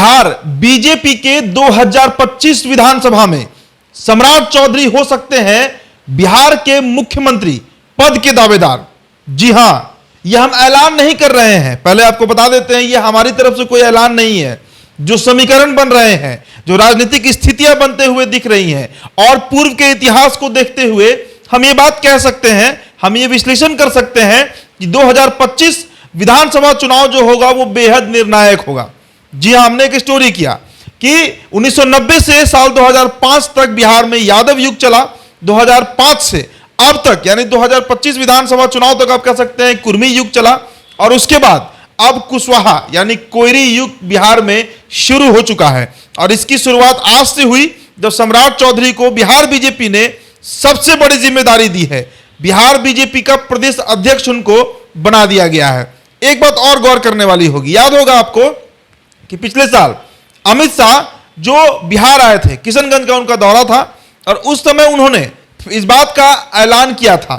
Bihar BJP के 2025 विधानसभा में सम्राट चौधरी हो सकते हैं बिहार के मुख्यमंत्री पद के दावेदार। जी हां, यह हम ऐलान नहीं कर रहे हैं, पहले आपको बता देते हैं, यह हमारी तरफ से कोई ऐलान नहीं है। जो समीकरण बन रहे हैं, जो राजनीतिक स्थितियां बनते हुए दिख रही हैं और पूर्व के इतिहास को देखते हुए हम ये बात कह सकते हैं, हम ये विश्लेषण कर सकते हैं कि 2025 विधानसभा चुनाव जो होगा वो बेहद निर्णायक होगा। जी हां, हमने एक स्टोरी किया कि 1990 से साल 2005 तक बिहार में यादव युग चला, 2005 से अब तक यानी 2025 विधानसभा चुनाव तक आप कह सकते हैं कुर्मी युग चला, और उसके बाद अब कुशवाहा यानी कोयरी युग बिहार में शुरू हो चुका है। और इसकी शुरुआत आज से हुई जब सम्राट चौधरी को बिहार बीजेपी ने सबसे बड़ी जिम्मेदारी दी है, बिहार बीजेपी का प्रदेश अध्यक्ष उनको बना दिया गया है। एक बात और गौर करने वाली होगी, याद होगा आपको कि पिछले साल अमित शाह जो बिहार आए थे, किशनगंज का उनका दौरा था, और उस समय उन्होंने इस बात का ऐलान किया था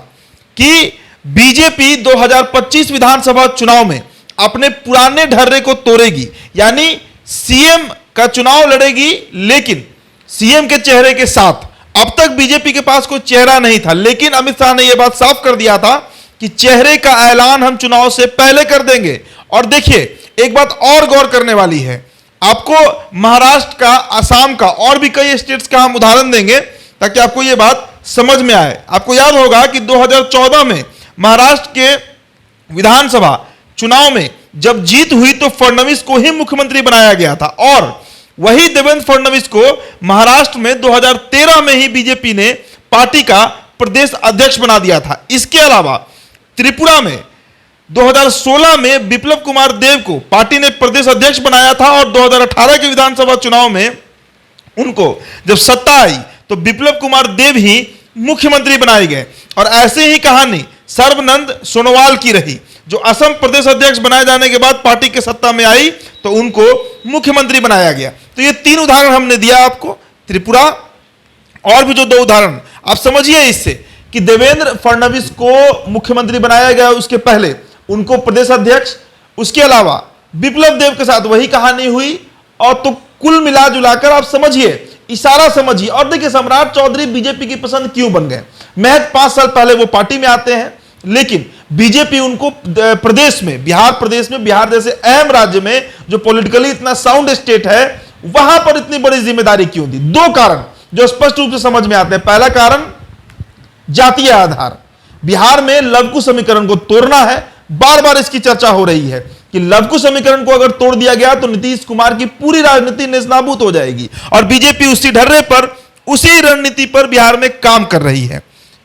कि बीजेपी 2025 विधानसभा चुनाव में अपने पुराने ढर्रे को तोड़ेगी, यानी सीएम का चुनाव लड़ेगी, लेकिन सीएम के चेहरे के साथ। अब तक बीजेपी के पास कोई चेहरा नहीं था, लेकिन अमित शाह ने यह बात साफ कर दिया था कि चेहरे का ऐलान हम चुनाव से पहले कर देंगे। और देखिए, एक बात और गौर करने वाली है, आपको महाराष्ट्र का, असम का और भी कई स्टेट्स का हम उदाहरण देंगे ताकि आपको यह बात समझ में आए। आपको याद होगा कि 2014 में महाराष्ट्र के विधानसभा चुनाव में जब जीत हुई तो फडणवीस को ही मुख्यमंत्री बनाया गया था, और वही देवेंद्र फडणवीस को महाराष्ट्र में 2013 में ही बीजेपी ने पार्टी का प्रदेश अध्यक्ष बना दिया था। इसके अलावा त्रिपुरा में 2016 में बिप्लब कुमार देव को पार्टी ने प्रदेश अध्यक्ष बनाया था, और 2018 के विधानसभा चुनाव में उनको जब सत्ता आई तो बिप्लब कुमार देव ही मुख्यमंत्री बनाए गए। और ऐसे ही कहानी सर्बानंद सोनोवाल की रही, जो असम प्रदेश अध्यक्ष बनाए जाने के बाद पार्टी के सत्ता में आई तो उनको मुख्यमंत्री बनाया गया। तो ये तीन उदाहरण हमने दिया आपको, त्रिपुरा और भी जो दो उदाहरण, आप समझिए इससे कि देवेंद्र फडणवीस को मुख्यमंत्री बनाया गया, उसके पहले उनको प्रदेश अध्यक्ष, उसके अलावा बिप्लब देव के साथ वही कहानी हुई। और तो कुल मिला जुलाकर आप समझिए, इशारा समझिए। और देखिए, सम्राट चौधरी बीजेपी की पसंद क्यों बन गए। महज 5 साल पहले वो पार्टी में आते हैं, लेकिन बीजेपी उनको प्रदेश में, बिहार जैसे अहम राज्य में जो पॉलिटिकली इतना साउंड स्टेट है, वहां पर इतनी बड़ी जिम्मेदारी क्यों दी। 2 कारण जो स्पष्ट रूप से समझ में आते हैं। पहला कारण जातीय आधार, बिहार में लवकुश समीकरण को तोड़ना है। बार बार इसकी चर्चा हो रही है कि लवकुश समीकरण को अगर तोड़ दिया गया तो नीतीश कुमार की पूरी राजनीति नेस्तनाबूद हो जाएगी, और बीजेपी उसी ढर्रे पर, उसी रणनीति पर बिहार में काम कर रही है।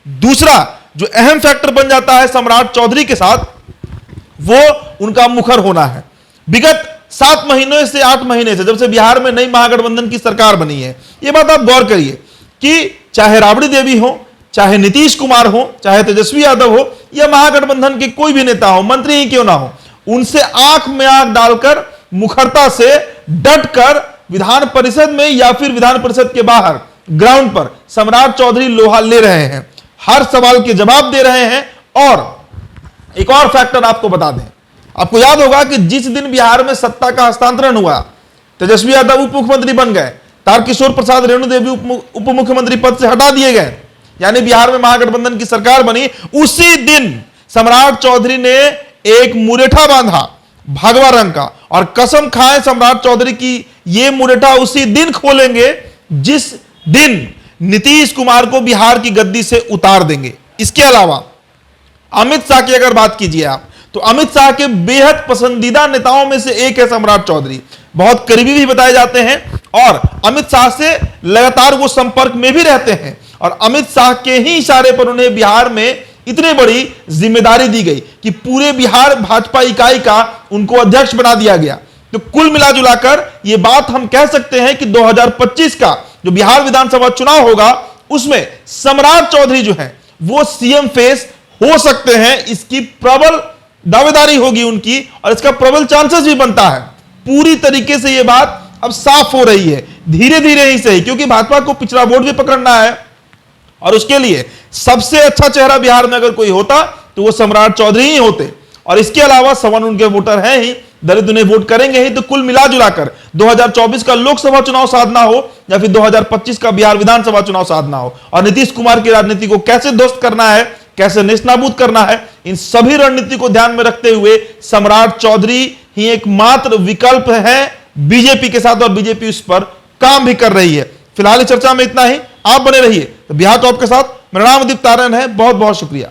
दूसरा जो अहम फैक्टर बन जाता है सम्राट चौधरी के साथ, वो उनका मुखर होना है। विगत 7 महीनों से 8 महीने से, जब से बिहार में नई महागठबंधन की सरकार बनी है, यह बात आप गौर करिए कि चाहे राबड़ी देवी हो, चाहे नीतीश कुमार हो, चाहे तेजस्वी यादव हो, या महागठबंधन के कोई भी नेता हो, मंत्री ही क्यों ना हो, उनसे आंख में आंख डालकर, मुखरता से डटकर विधान परिषद में या फिर विधान परिषद के बाहर ग्राउंड पर सम्राट चौधरी लोहा ले रहे हैं, हर सवाल के जवाब दे रहे हैं। और एक और फैक्टर आपको बता दें, आपको याद होगा कि जिस दिन बिहार में सत्ता का हस्तांतरण हुआ, तेजस्वी यादव उप मुख्यमंत्री बन गए, तारकिशोर प्रसाद रेणु देवी उप मुख्यमंत्री पद से हटा दिए गए, यानी बिहार में महागठबंधन की सरकार बनी, उसी दिन सम्राट चौधरी ने एक मुरेठा बांधा भगवा रंग का, और कसम खाए सम्राट चौधरी की ये मुरेठा उसी दिन खोलेंगे जिस दिन नीतीश कुमार को बिहार की गद्दी से उतार देंगे। इसके अलावा अमित शाह की अगर बात कीजिए आप, तो अमित शाह के बेहद पसंदीदा नेताओं में से एक है सम्राट चौधरी, बहुत करीबी भी बताए जाते हैं, और अमित शाह से लगातार वो संपर्क में भी रहते हैं, और अमित शाह के ही इशारे पर उन्हें बिहार में इतनी बड़ी जिम्मेदारी दी गई कि पूरे बिहार भाजपा इकाई का उनको अध्यक्ष बना दिया गया। तो कुल मिला जुलाकर ये बात हम कह सकते हैं कि 2025 का जो बिहार विधानसभा चुनाव होगा, उसमें सम्राट चौधरी जो है वो सीएम फेस हो सकते हैं। इसकी प्रबल दावेदारी होगी उनकी, और इसका प्रबल चांसेस भी बनता है। पूरी तरीके से यह बात अब साफ हो रही है, धीरे धीरे ही सही, क्योंकि भाजपा को पिछड़ा वोट भी पकड़ना है, और उसके लिए सबसे अच्छा चेहरा बिहार में अगर कोई होता तो वो सम्राट चौधरी ही होते। और इसके अलावा सवन उनके वोटर हैं ही, दलित उन्हें वोट करेंगे ही। तो कुल मिला जुलाकर 2024 का लोकसभा चुनाव साधना हो या फिर 2025 का बिहार विधानसभा चुनाव साधना हो, और नीतीश कुमार की राजनीति को कैसे ध्वस्त करना है, कैसे नेस्तनाबूद करना है, इन सभी रणनीति को ध्यान में रखते हुए सम्राट चौधरी ही एकमात्र विकल्प है बीजेपी के साथ, और बीजेपी उस पर काम भी कर रही है। फिलहाल इस चर्चा में इतना ही। आप बने रहिए तो बिहार टॉप के साथ। मेरा नाम दीप तारन है। बहुत बहुत शुक्रिया।